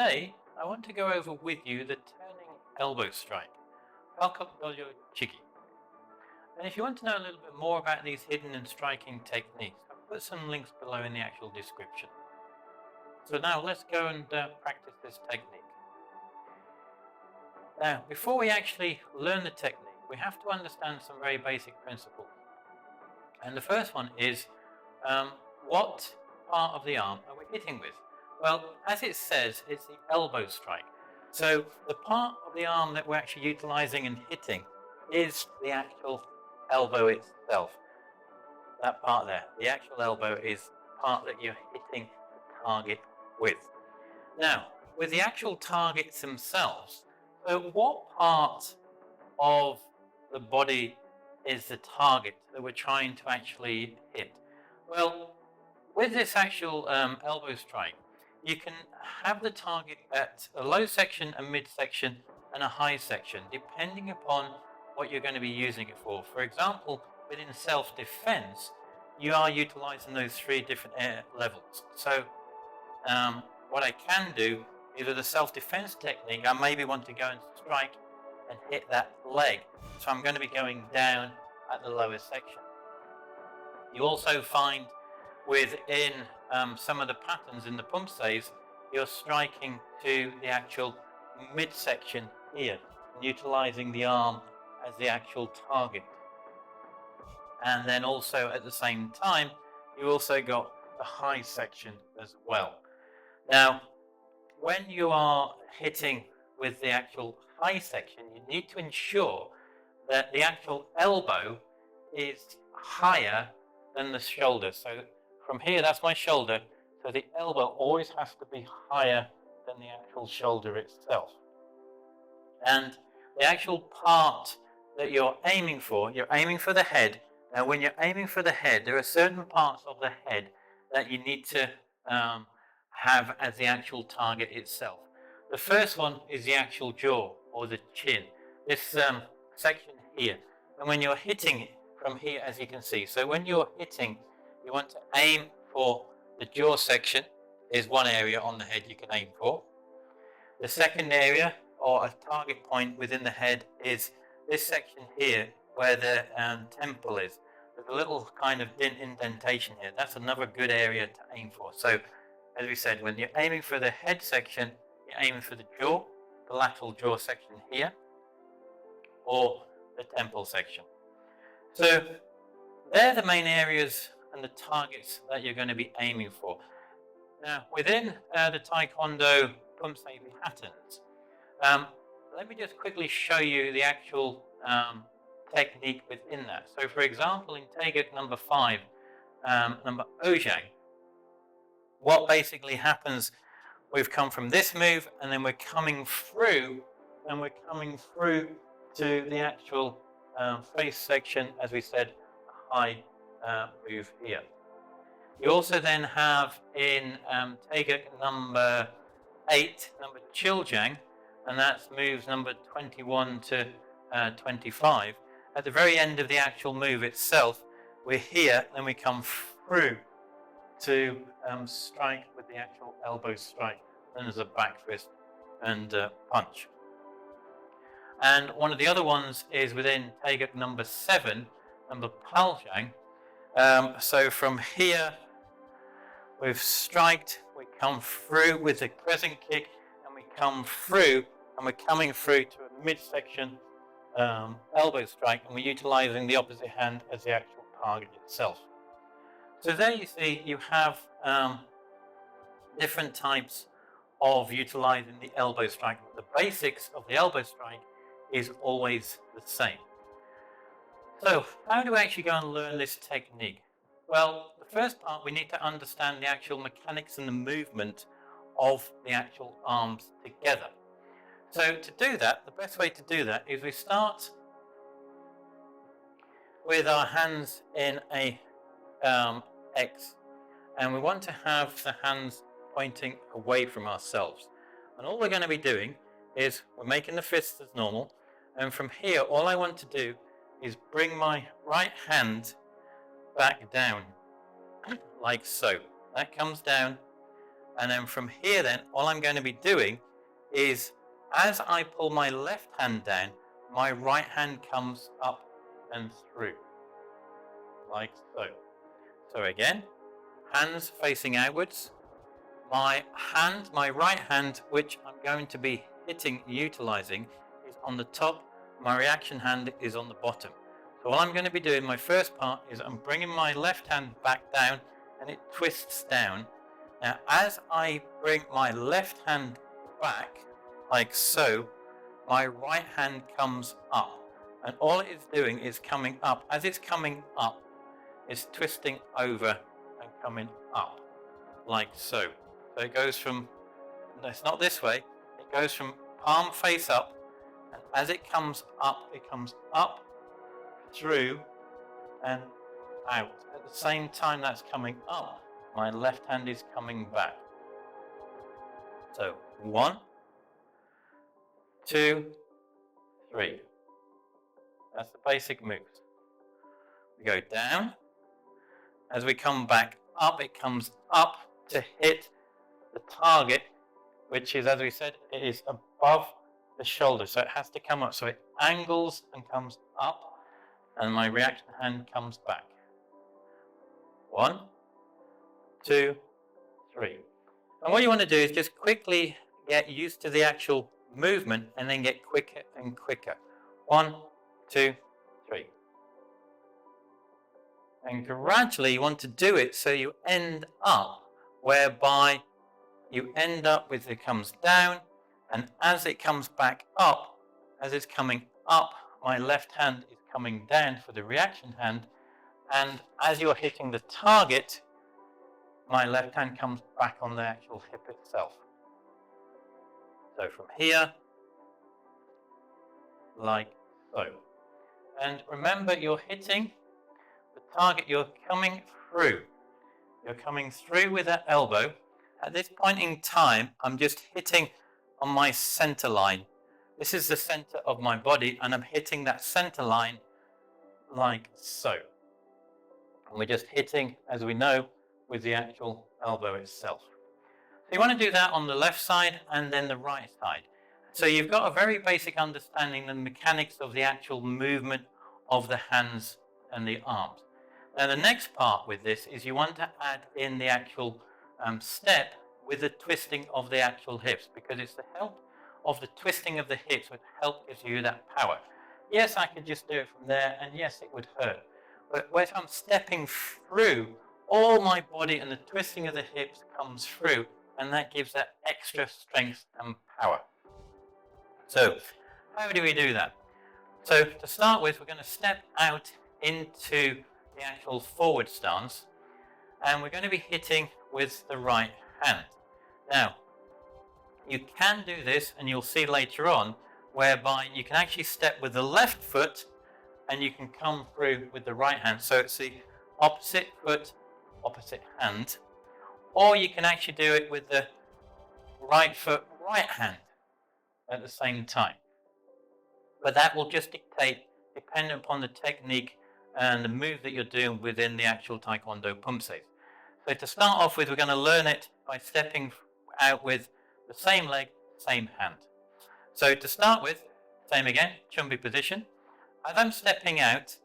Today, I want to go over with you the turning elbow strike, Palkup Dojo Chigi. And if you want to know a little bit more about these hidden and striking techniques, I've put some links below in the actual description. So now let's go and practice this technique. Now, before we actually learn the technique, we have to understand some very basic principles. And the first one is, what part of the arm are we hitting with? Well, as it says, it's the elbow strike. So the part of the arm that we're actually utilizing and hitting is the actual elbow itself. That part there, the actual elbow, is the part that you're hitting the target with. Now, with the actual targets themselves, so what part of the body is the target that we're trying to actually hit? Well, with this actual elbow strike, you can have the target at a low section, a mid section, and a high section, depending upon what you're going to be using it for. For example, within self-defense, you are utilizing those three different levels. So what I can do is, with a self-defense technique, I maybe want to go and strike and hit that leg. So I'm going to be going down at the lower section. You also find within some of the patterns in the Poomsaes, you're striking to the actual midsection here, utilizing the arm as the actual target. And then also at the same time, you also got the high section as well. Now, when you are hitting with the actual high section, you need to ensure that the actual elbow is higher than the shoulder. So from here, that's my shoulder, so the elbow always has to be higher than the actual shoulder itself. And the actual part that you're aiming for the head. Now, when you're aiming for the head, there are certain parts of the head that you need to have as the actual target itself. The first one is the actual jaw, or the chin, this section here. And when you're hitting it from here, as you can see, so when you're hitting, you want to aim for the jaw section, is one area on the head you can aim for. The second area, or a target point within the head, is this section here, where the temple is. There's a little kind of indentation here. That's another good area to aim for. So, as we said, when you're aiming for the head section, you're aiming for the jaw, the lateral jaw section here, or the temple section. So, they're the main areas and the targets that you're going to be aiming for. Now, within the Taekwondo Poomsae patterns, let me just quickly show you the actual technique within that. So, for example, in Taeguk number 5, number dojang, what basically happens, we've come from this move, and then we're coming through, to the actual face section, as we said, high move here. You also then have in Taeguk number 8, number Chiljang, and that's moves number 21 to 25. At the very end of the actual move itself, we're here, then we come through to strike with the actual elbow strike, then there's a back fist and punch. And one of the other ones is within Taeguk number 7, number Paljang. So from here, we've striked, we come through with a crescent kick, and we come through, and we're coming through to a midsection elbow strike, and we're utilizing the opposite hand as the actual target itself. So there you see, you have different types of utilizing the elbow strike. The basics of the elbow strike is always the same. So how do we actually go and learn this technique? Well, the first part, we need to understand the actual mechanics and the movement of the actual arms together. So to do that, the best way to do that is we start with our hands in a X, and we want to have the hands pointing away from ourselves. And all we're going to be doing is we're making the fists as normal, and from here all I want to do is bring my right hand back down like so. That comes down, And then from here then, all I'm going to be doing is, as I pull my left hand down, my right hand comes up and through, like so. So again, hands facing outwards. My right hand, which I'm going to be utilizing, is on the top. My reaction hand is on the bottom. So what I'm going to be doing, my first part, is I'm bringing my left hand back down and it twists down. Now, as I bring my left hand back, like so, my right hand comes up. And all it is doing is coming up. As it's coming up, it's twisting over and coming up, like so. So it goes from, it's not this way, it goes from palm face up, and as it comes up, it comes up, through, and out. At the same time that's coming up, my left hand is coming back. So 1, 2, 3. That's the basic moves. We go down. As we come back up, it comes up to hit the target, which is, as we said, it is above the shoulder. So it has to come up. So it angles and comes up, and my reaction hand comes back. 1, 2, 3. And what you want to do is just quickly get used to the actual movement and then get quicker and quicker. 1, 2, 3. And gradually you want to do it so you end up whereby you end up with it comes down, and as it comes back up, as it's coming up, my left hand is coming down for the reaction hand, and as you're hitting the target, my left hand comes back on the actual hip itself. So from here, like so. And remember, you're hitting the target, you're coming through. You're coming through with that elbow. At this point in time, I'm just hitting on my center line. This is the center of my body, and I'm hitting that center line like so. And we're just hitting, as we know, with the actual elbow itself. So you want to do that on the left side and then the right side. So you've got a very basic understanding of the mechanics of the actual movement of the hands and the arms. Now the next part with this is you want to add in the actual step with the twisting of the actual hips, because it's the help of the twisting of the hips which help gives you that power. Yes, I could just do it from there, and yes, it would hurt. But when I'm stepping through, all my body and the twisting of the hips comes through, and that gives that extra strength and power. So, how do we do that? So, to start with, we're going to step out into the actual forward stance, and we're going to be hitting with the right hand. Now, you can do this, and you'll see later on, whereby you can actually step with the left foot, and you can come through with the right hand. So it's the opposite foot, opposite hand. Or you can actually do it with the right foot, right hand at the same time. But that will just dictate, depending upon the technique and the move that you're doing within the actual Taekwondo Poomsae. So to start off with, we're going to learn it by stepping out with the same leg, same hand. So to start with, same again, Chumbi position. As I'm stepping out,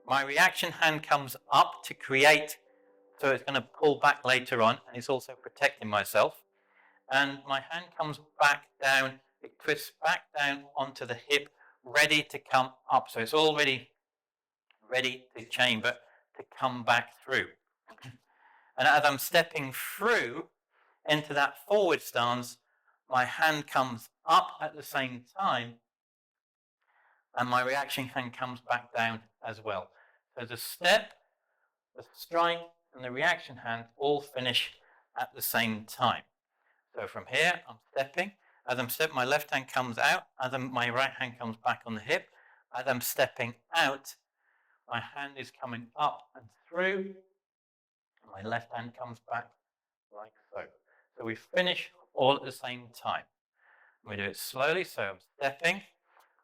my reaction hand comes up to create, so it's going to pull back later on, and it's also protecting myself. And my hand comes back down, it twists back down onto the hip, ready to come up. So it's already ready to chamber to come back through. And as I'm stepping through into that forward stance, my hand comes up at the same time, and my reaction hand comes back down as well. So the step, the strike, and the reaction hand all finish at the same time. So from here, I'm stepping. As I'm stepping, my left hand comes out. My right hand comes back on the hip. As I'm stepping out, my hand is coming up and through. My left hand comes back like so. So we finish all at the same time. We do it slowly. So I'm stepping.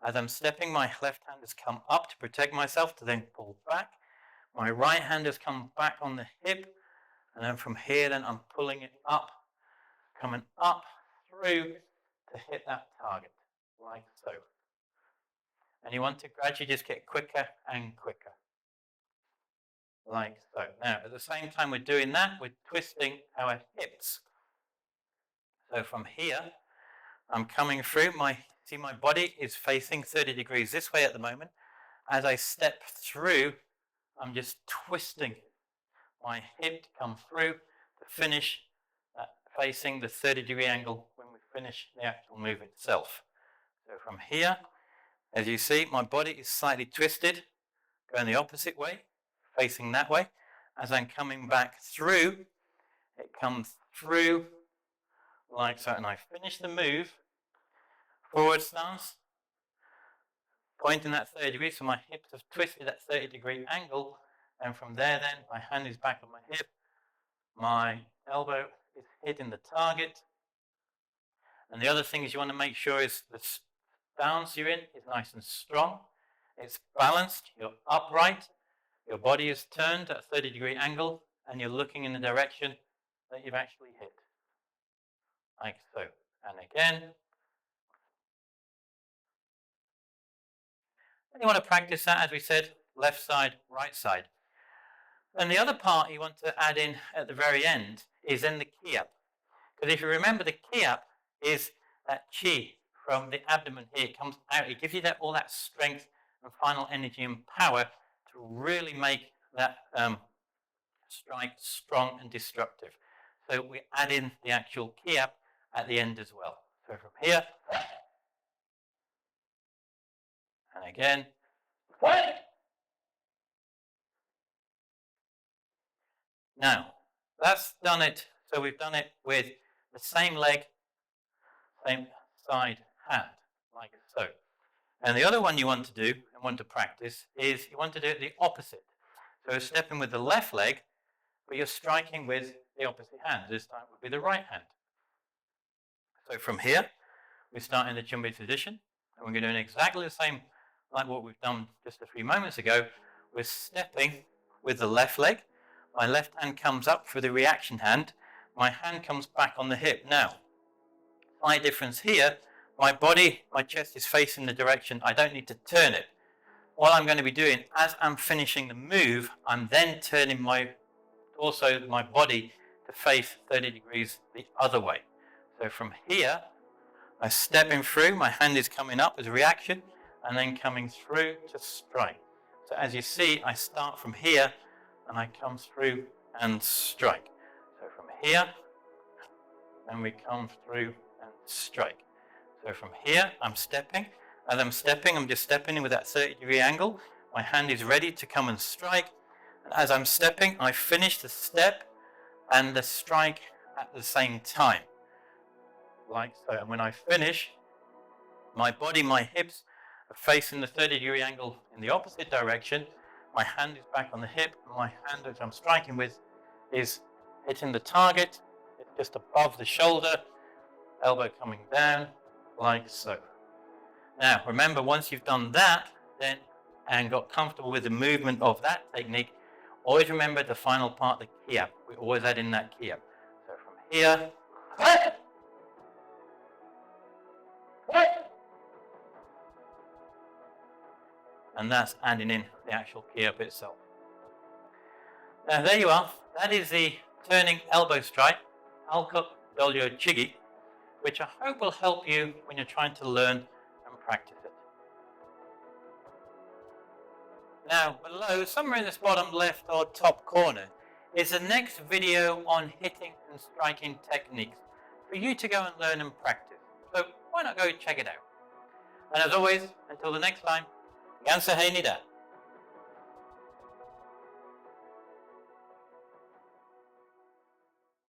As I'm stepping, my left hand has come up to protect myself, to then pull back. My right hand has come back on the hip, And then from here, then I'm pulling it up, coming up through to hit that target, like so. And you want to gradually just get quicker and quicker, like so. Now, at the same time we're doing that, we're twisting our hips. So from here, I'm coming through, see my body is facing 30 degrees this way at the moment. As I step through, I'm just twisting my hip to come through to finish facing the 30-degree angle when we finish the actual move itself. So from here, as you see, my body is slightly twisted, going the opposite way, facing that way. As I'm coming back through, it comes through like so, and I finish the move, forward stance, pointing that 30 degrees, so my hips have twisted at 30-degree angle, and from there then, my hand is back on my hip, my elbow is hitting the target, and the other thing is you want to make sure is the stance you're in is nice and strong, it's balanced, you're upright, your body is turned at a 30-degree angle, and you're looking in the direction that you've actually hit, like so, and again. And you want to practice that, as we said, left side, right side. And the other part you want to add in at the very end is then the ki-up. Because if you remember, the ki-up is that chi from the abdomen here. It comes out. It gives you all that strength and final energy and power to really make that strike strong and destructive. So we add in the actual ki-up at the end as well. So from here, and again, now that's done it. So we've done it with the same leg, same side hand, like so. And the other one you want to do and want to practice is you want to do it the opposite. So stepping with the left leg, but you're striking with the opposite hand. This time would be the right hand. So from here, we start in the Chumbi position, and we're doing exactly the same like what we've done just a few moments ago. We're stepping with the left leg. My left hand comes up for the reaction hand. My hand comes back on the hip. Now, slight difference here. My body, my chest is facing the direction. I don't need to turn it. What I'm going to be doing, as I'm finishing the move, I'm then turning my body to face 30 degrees the other way. So from here, I'm stepping through. My hand is coming up as a reaction, and then coming through to strike. So as you see, I start from here, and I come through and strike. So from here, and we come through and strike. So from here, I'm stepping. As I'm stepping, I'm just stepping in with that 30-degree angle. My hand is ready to come and strike. And as I'm stepping, I finish the step and the strike at the same time, like so. And when I finish, my body, my hips are facing the 30-degree angle in the opposite direction. My hand is back on the hip. My hand that I'm striking with is hitting the target. It's just above the shoulder, elbow coming down, like so. Now, remember, once you've done that, then and got comfortable with the movement of that technique, always remember the final part, the ki-up. We always add in that ki-up. So from here, and that's adding in the actual ki-up itself. Now there you are. That is the turning elbow strike, Palkup, Dollyo, Chigi, which I hope will help you when you're trying to learn and practice it. Now below, somewhere in this bottom left or top corner, is the next video on hitting and striking techniques for you to go and learn and practice. So why not go check it out? And as always, until the next time, Gam Sa Hae Ni.